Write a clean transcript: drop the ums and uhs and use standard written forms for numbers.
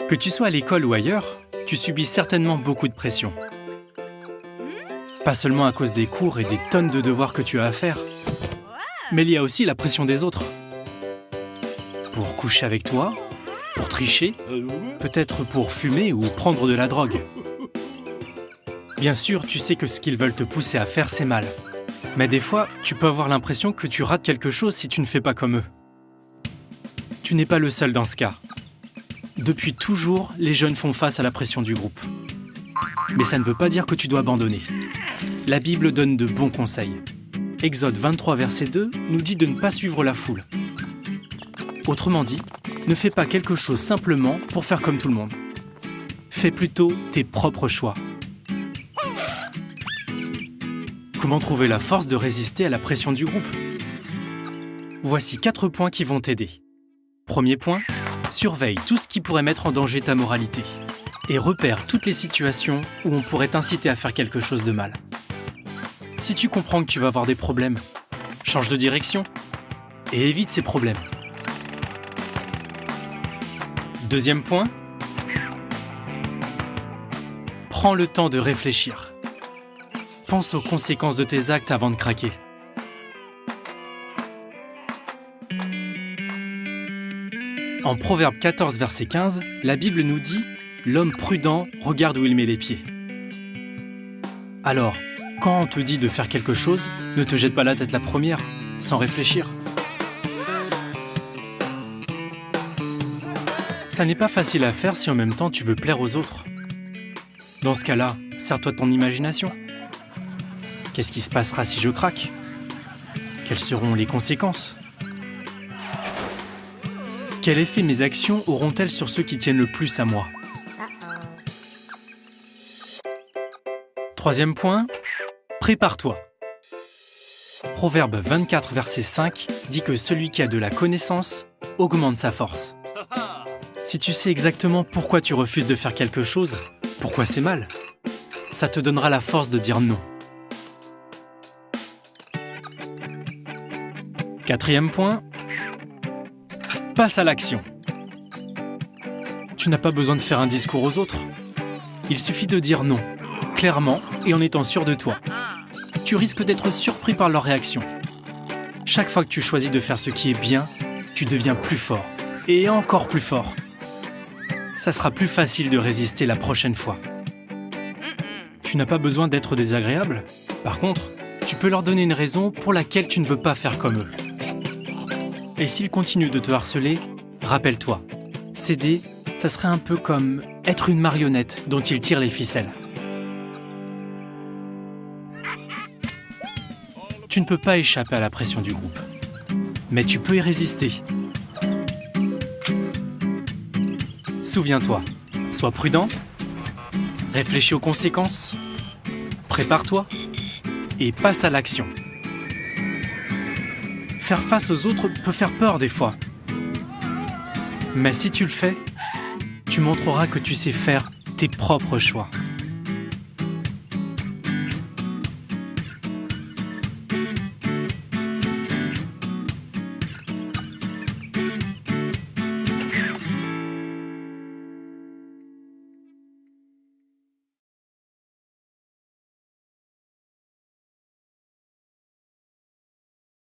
Que tu sois à l'école ou ailleurs, tu subis certainement beaucoup de pression. Pas seulement à cause des cours et des tonnes de devoirs que tu as à faire, mais il y a aussi la pression des autres. Pour coucher avec toi, pour tricher, peut-être pour fumer ou prendre de la drogue. Bien sûr, tu sais que ce qu'ils veulent te pousser à faire, c'est mal. Mais des fois, tu peux avoir l'impression que tu rates quelque chose si tu ne fais pas comme eux. Tu n'es pas le seul dans ce cas. Depuis toujours, les jeunes font face à la pression du groupe. Mais ça ne veut pas dire que tu dois abandonner. La Bible donne de bons conseils. Exode 23, verset 2 nous dit de ne pas suivre la foule. Autrement dit, ne fais pas quelque chose simplement pour faire comme tout le monde. Fais plutôt tes propres choix. Comment trouver la force de résister à la pression du groupe? Voici 4 points qui vont t'aider. Premier point, surveille tout ce qui pourrait mettre en danger ta moralité et repère toutes les situations où on pourrait t'inciter à faire quelque chose de mal. Si tu comprends que tu vas avoir des problèmes, change de direction et évite ces problèmes. Deuxième point, prends le temps de réfléchir. Pense aux conséquences de tes actes avant de craquer. En Proverbe 14, verset 15, la Bible nous dit « L'homme prudent regarde où il met les pieds ». Alors, quand on te dit de faire quelque chose, ne te jette pas la tête la première, sans réfléchir. Ça n'est pas facile à faire si en même temps tu veux plaire aux autres. Dans ce cas-là, sers-toi de ton imagination. Qu'est-ce qui se passera si je craque? Quelles seront les conséquences? Quel effet mes actions auront-elles sur ceux qui tiennent le plus à moi? Troisième point, prépare-toi. Proverbe 24, verset 5 dit que celui qui a de la connaissance augmente sa force. Si tu sais exactement pourquoi tu refuses de faire quelque chose, pourquoi c'est mal, ça te donnera la force de dire non. Quatrième point, passe à l'action. Tu n'as pas besoin de faire un discours aux autres. Il suffit de dire non, clairement et en étant sûr de toi. Tu risques d'être surpris par leur réaction. Chaque fois que tu choisis de faire ce qui est bien, tu deviens plus fort et encore plus fort. Ça sera plus facile de résister la prochaine fois. Tu n'as pas besoin d'être désagréable. Par contre, tu peux leur donner une raison pour laquelle tu ne veux pas faire comme eux. Et s'ils continuent de te harceler, rappelle-toi, céder, ça serait un peu comme être une marionnette dont ils tirent les ficelles. Tu ne peux pas échapper à la pression du groupe, mais tu peux y résister. Souviens-toi, sois prudent, réfléchis aux conséquences, prépare-toi et passe à l'action. Faire face aux autres peut faire peur des fois. Mais si tu le fais, tu montreras que tu sais faire tes propres choix.